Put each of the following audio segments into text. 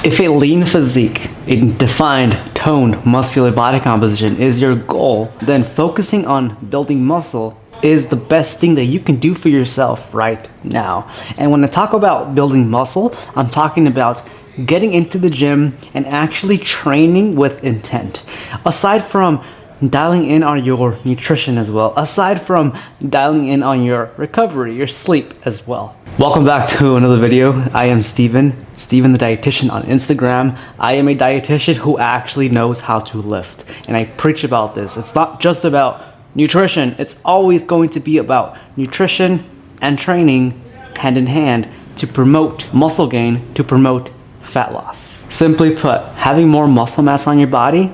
If a lean physique, a defined, toned, muscular body composition is your goal, then focusing on building muscle is the best thing that you can do for yourself right now. And when I talk about building muscle, I'm talking about getting into the gym and actually training with intent. Aside from dialing in on your nutrition as well, aside from dialing in on your recovery, your sleep as well. Welcome back to another video. I am Steven the dietitian on Instagram. I am a dietitian who actually knows how to lift, and I preach about this. It's not just about nutrition. It's always going to be about nutrition and training hand in hand to promote muscle gain, to promote fat loss. Simply put, having more muscle mass on your body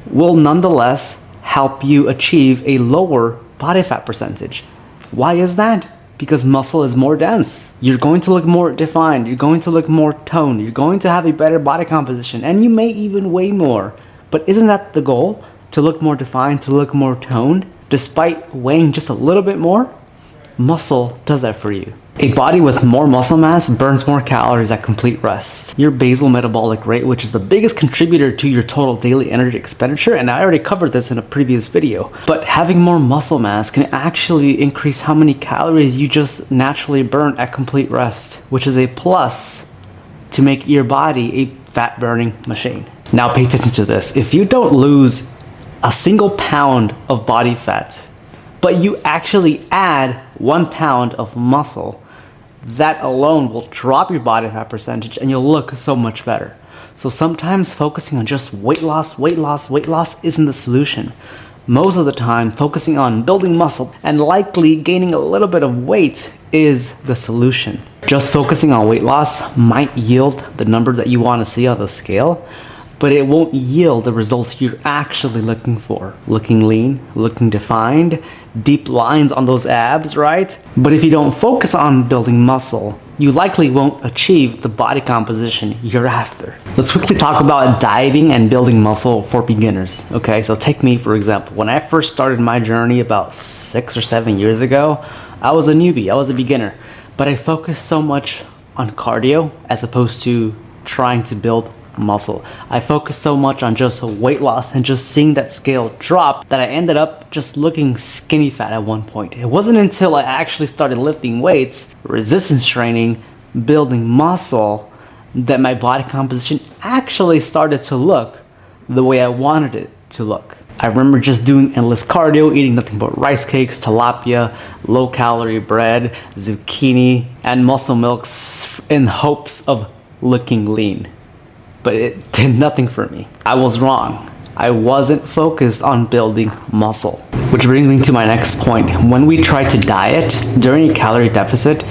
will nonetheless help you achieve a lower body fat percentage. Why is that? Because muscle is more dense. You're going to look more defined, you're going to look more toned, you're going to have a better body composition, and you may even weigh more. But isn't that the goal? To look more defined, to look more toned? Despite weighing just a little bit more, muscle does that for you. A body with more muscle mass burns more calories at complete rest. Your basal metabolic rate, which is the biggest contributor to your total daily energy expenditure, and I already covered this in a previous video, but having more muscle mass can actually increase how many calories you just naturally burn at complete rest, which is a plus to make your body a fat burning machine. Now pay attention to this. If you don't lose a single pound of body fat, but you actually add 1 pound of muscle, that alone will drop your body fat percentage and you'll look so much better. So sometimes focusing on just weight loss isn't the solution. Most of the time, focusing on building muscle and likely gaining a little bit of weight is the solution. Just focusing on weight loss might yield the number that you want to see on the scale, but it won't yield the results you're actually looking for. Looking lean, looking defined, deep lines on those abs, right? But if you don't focus on building muscle, you likely won't achieve the body composition you're after. Let's quickly talk about dieting and building muscle for beginners. Okay, so take me for example. When I first started my journey about 6 or 7 years ago, I was a newbie, I was a beginner, but I focused so much on cardio as opposed to trying to build muscle. I focused so much on just weight loss and just seeing that scale drop that I ended up just looking skinny fat at one point. It wasn't until I actually started lifting weights, resistance training, building muscle, that my body composition actually started to look the way I wanted it to look. I remember just doing endless cardio, eating nothing but rice cakes, tilapia, low calorie bread, zucchini, and muscle milks in hopes of looking lean. But it did nothing for me. I was wrong. I wasn't focused on building muscle. Which brings me to my next point. When we try to diet during a calorie deficit,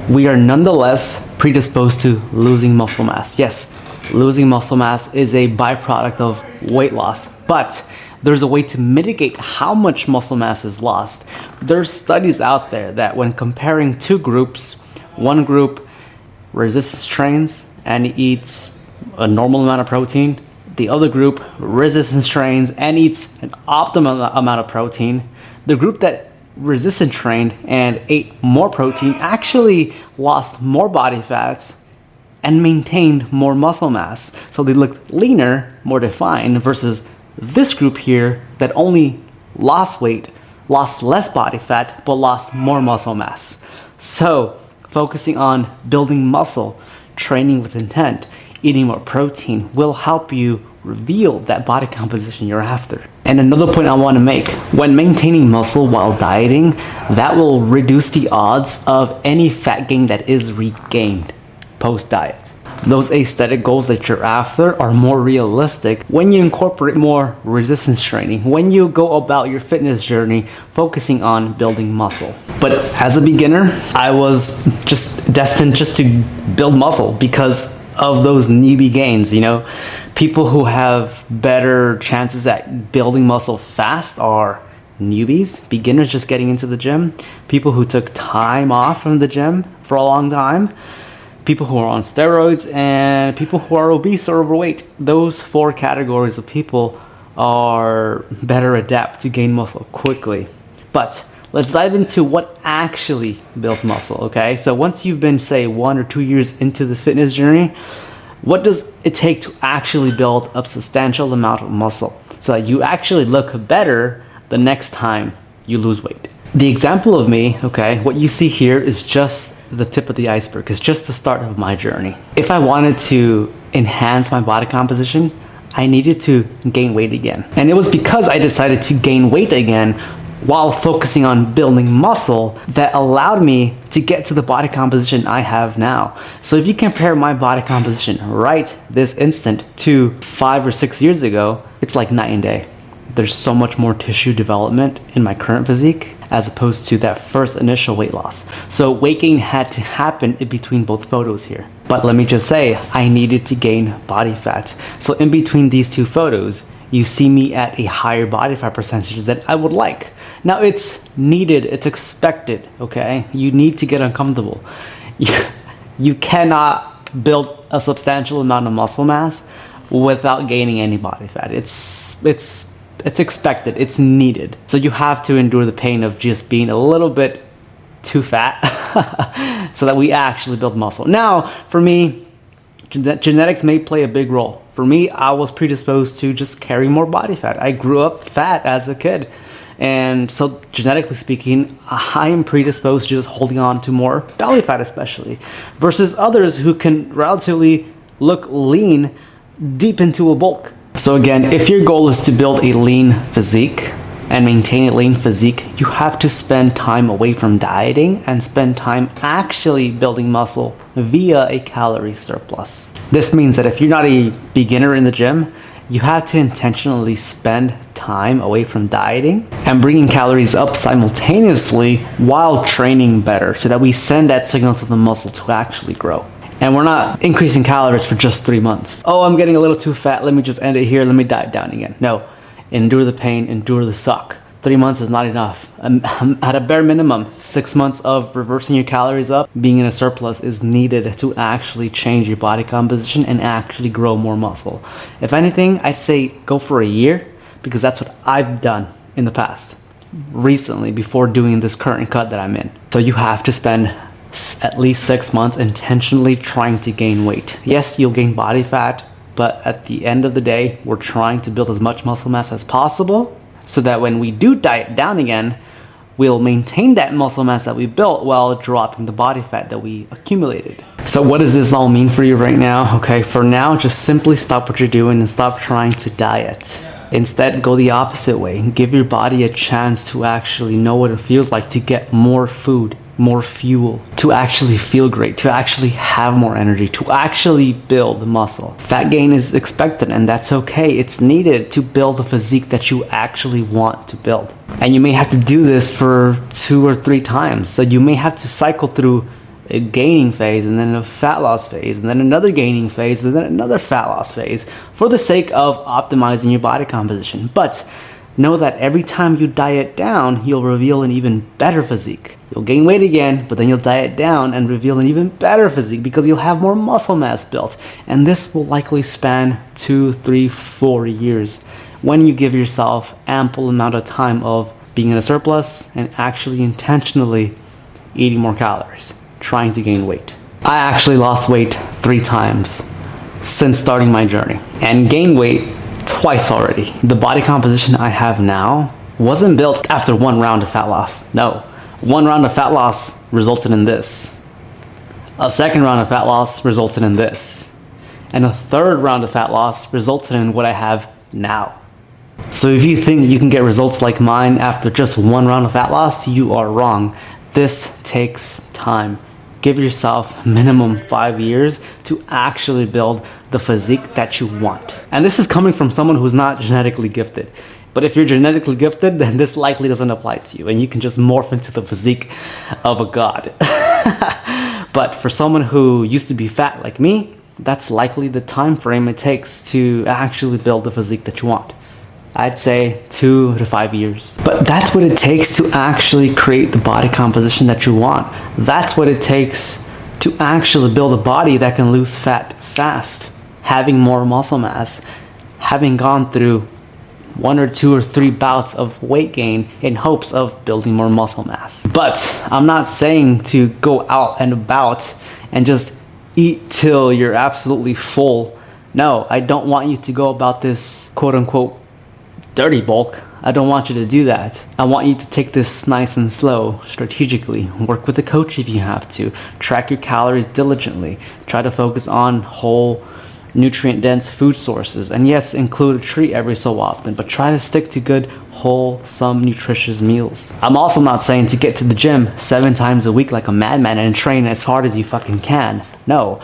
we are nonetheless predisposed to losing muscle mass. Yes, losing muscle mass is a byproduct of weight loss, but there's a way to mitigate how much muscle mass is lost. There's studies out there that when comparing two groups, one group resistance trains and eats a normal amount of protein, the other group resistance trains and eats an optimal amount of protein. The group that resistance trained and ate more protein actually lost more body fats and maintained more muscle mass. So they looked leaner, more defined, versus this group here that only lost weight, lost less body fat, but lost more muscle mass. So focusing on building muscle, training with intent, eating more protein will help you reveal that body composition you're after. And another point I want to make, when maintaining muscle while dieting, that will reduce the odds of any fat gain that is regained post-diet. Those aesthetic goals that you're after are more realistic when you incorporate more resistance training, when you go about your fitness journey focusing on building muscle. But as a beginner, I was just destined just to build muscle because of those newbie gains. You know, people who have better chances at building muscle fast are newbies, beginners just getting into the gym, people who took time off from the gym for a long time, people who are on steroids, and people who are obese or overweight. Those 4 categories of people are better adapt to gain muscle quickly. But let's dive into what actually builds muscle, okay? So once you've been, say, 1 or 2 years into this fitness journey, What does it take to actually build a substantial amount of muscle so that you actually look better the next time you lose weight? The example of me, okay, what you see here is just the tip of the iceberg. It's just the start of my journey. If I wanted to enhance my body composition, I needed to gain weight again. And it was because I decided to gain weight again while focusing on building muscle that allowed me to get to the body composition I have now. So if you compare my body composition right this instant to 5 or 6 years ago, it's like night and day. There's so much more tissue development in my current physique as opposed to that first initial weight loss. So weight gain had to happen in between both photos here. But let me just say, I needed to gain body fat. So in between these two photos, you see me at a higher body fat percentage than I would like. Now it's needed, it's expected, okay? You need to get uncomfortable. You cannot build a substantial amount of muscle mass without gaining any body fat. It's expected, it's needed. So you have to endure the pain of just being a little bit too fat so that we actually build muscle. Now, for me, genetics may play a big role. For me, I was predisposed to just carry more body fat. I grew up fat as a kid. And so genetically speaking, I am predisposed to just holding on to more belly fat especially, versus others who can relatively look lean deep into a bulk. So again, if your goal is to build a lean physique and maintain a lean physique, you have to spend time away from dieting and spend time actually building muscle via a calorie surplus. This means that if you're not a beginner in the gym, you have to intentionally spend time away from dieting and bringing calories up simultaneously while training better so that we send that signal to the muscle to actually grow. And we're not increasing calories for just 3 months. Oh, I'm getting a little too fat. Let me just end it here. Let me diet down again. No, endure the pain, endure the suck. 3 months is not enough. At a bare minimum, 6 months of reversing your calories up, being in a surplus is needed to actually change your body composition and actually grow more muscle. If anything, I'd say go for a year because that's what I've done in the past, recently, before doing this current cut that I'm in. So you have to spend at least 6 months intentionally trying to gain weight. Yes, you'll gain body fat, but at the end of the day, we're trying to build as much muscle mass as possible so that when we do diet down again, we'll maintain that muscle mass that we built while dropping the body fat that we accumulated. So what does this all mean for you right now? Okay, for now, just simply stop what you're doing and stop trying to diet. Instead, go the opposite way. Give your body a chance to actually know what it feels like to get more food, more fuel, to actually feel great, to actually have more energy, to actually build muscle. Fat gain is expected and that's okay. It's needed to build the physique that you actually want to build. And you may have to do this for 2 or 3 times. So you may have to cycle through a gaining phase and then a fat loss phase and then another gaining phase and then another fat loss phase for the sake of optimizing your body composition. But know that every time you diet down, you'll reveal an even better physique. You'll gain weight again, but then you'll diet down and reveal an even better physique because you'll have more muscle mass built. And this will likely span 2, 3, 4 years when you give yourself ample amount of time of being in a surplus and actually intentionally eating more calories, trying to gain weight. I actually lost weight 3 times since starting my journey and gained weight twice already. The body composition I have now wasn't built after 1 round of fat loss. No, 1 round of fat loss resulted in this. A 2nd round of fat loss resulted in this. And a 3rd round of fat loss resulted in what I have now. So if you think you can get results like mine after just 1 round of fat loss, you are wrong. This takes time. Give yourself minimum 5 years to actually build the physique that you want. And this is coming from someone who's not genetically gifted. But if you're genetically gifted, then this likely doesn't apply to you and you can just morph into the physique of a god. But for someone who used to be fat like me, that's likely the time frame it takes to actually build the physique that you want. I'd say 2 to 5 years. But that's what it takes to actually create the body composition that you want. That's what it takes to actually build a body that can lose fat fast, having more muscle mass, having gone through 1 or 2 or 3 bouts of weight gain in hopes of building more muscle mass. But I'm not saying to go out and about and just eat till you're absolutely full. No, I don't want you to go about this quote unquote dirty bulk. I don't want you to do that. I want you to take this nice and slow, strategically. Work with a coach if you have to. Track your calories diligently. Try to focus on whole, nutrient-dense food sources. And yes, include a treat every so often, but try to stick to good, wholesome, nutritious meals. I'm also not saying to get to the gym 7 times a week like a madman and train as hard as you fucking can. No.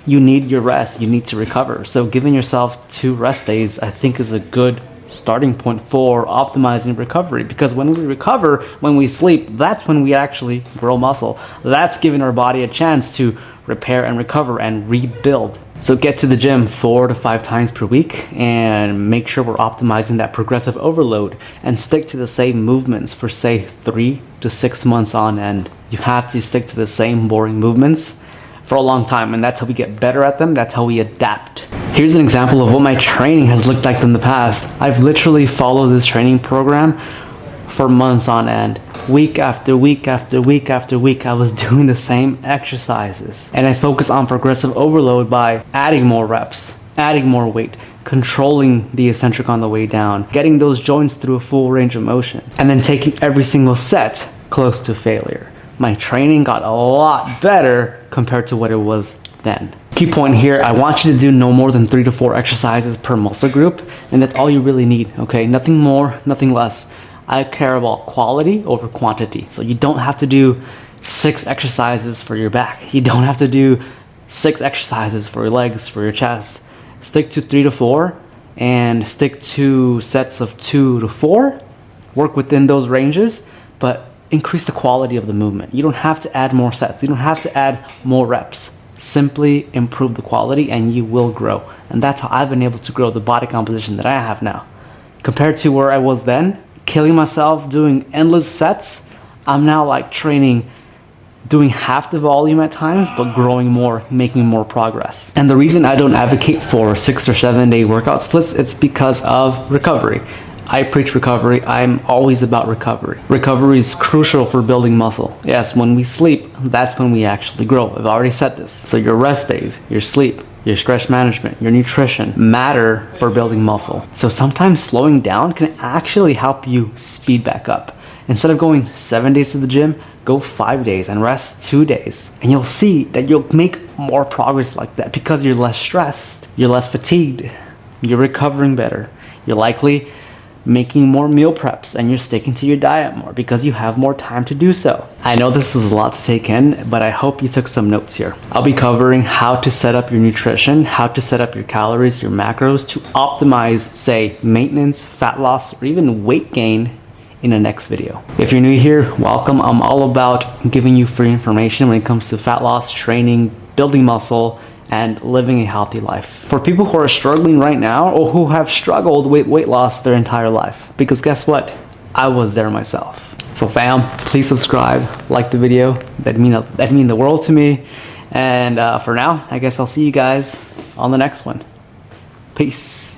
You need your rest. You need to recover. So giving yourself 2 rest days, I think, is a good starting point for optimizing recovery, because when we recover, when we sleep, that's when we actually grow muscle. That's giving our body a chance to repair and recover and rebuild. So get to the gym 4 to 5 times per week and make sure we're optimizing that progressive overload, and stick to the same movements for say 3 to 6 months on end. You have to stick to the same boring movements for a long time, and that's how we get better at them. That's how we adapt. Here's an example of what my training has looked like in the past. I've literally followed this training program for months on end. Week after week after week after week, I was doing the same exercises. And I focus on progressive overload by adding more reps, adding more weight, controlling the eccentric on the way down, getting those joints through a full range of motion, and then taking every single set close to failure. My training got a lot better compared to what it was then. Key point here, I want you to do no more than 3 to 4 exercises per muscle group, and that's all you really need, okay? Nothing more, nothing less. I care about quality over quantity. So you don't have to do 6 exercises for your back. You don't have to do 6 exercises for your legs, for your chest. Stick to 3 to 4 and stick to sets of 2 to 4. Work within those ranges, but increase the quality of the movement. You don't have to add more sets. You don't have to add more reps. Simply improve the quality and you will grow. And that's how I've been able to grow the body composition that I have now. Compared to where I was then, killing myself, doing endless sets, I'm now like training, doing half the volume at times, but growing more, making more progress. And the reason I don't advocate for 6 or 7 day workout splits, it's because of recovery. I preach recovery. I'm always about recovery. Recovery is crucial for building muscle. Yes, when we sleep, that's when we actually grow. I've already said this. So your rest days, your sleep, your stress management, your nutrition matter for building muscle. So sometimes slowing down can actually help you speed back up. Instead of going 7 days to the gym, go 5 days and rest 2 days. And you'll see that you'll make more progress like that because you're less stressed, you're less fatigued, you're recovering better. You're likely making more meal preps and you're sticking to your diet more because you have more time to do so. I know this is a lot to take in, but I hope you took some notes here. I'll be covering how to set up your nutrition, how to set up your calories, your macros to optimize, say, maintenance, fat loss, or even weight gain in the next video. If you're new here, welcome. I'm all about giving you free information when it comes to fat loss, training, building muscle, and living a healthy life. For people who are struggling right now or who have struggled with weight loss their entire life. Because guess what? I was there myself. So fam, please subscribe, like the video. That'd mean the world to me. And for now, I guess I'll see you guys on the next one. Peace.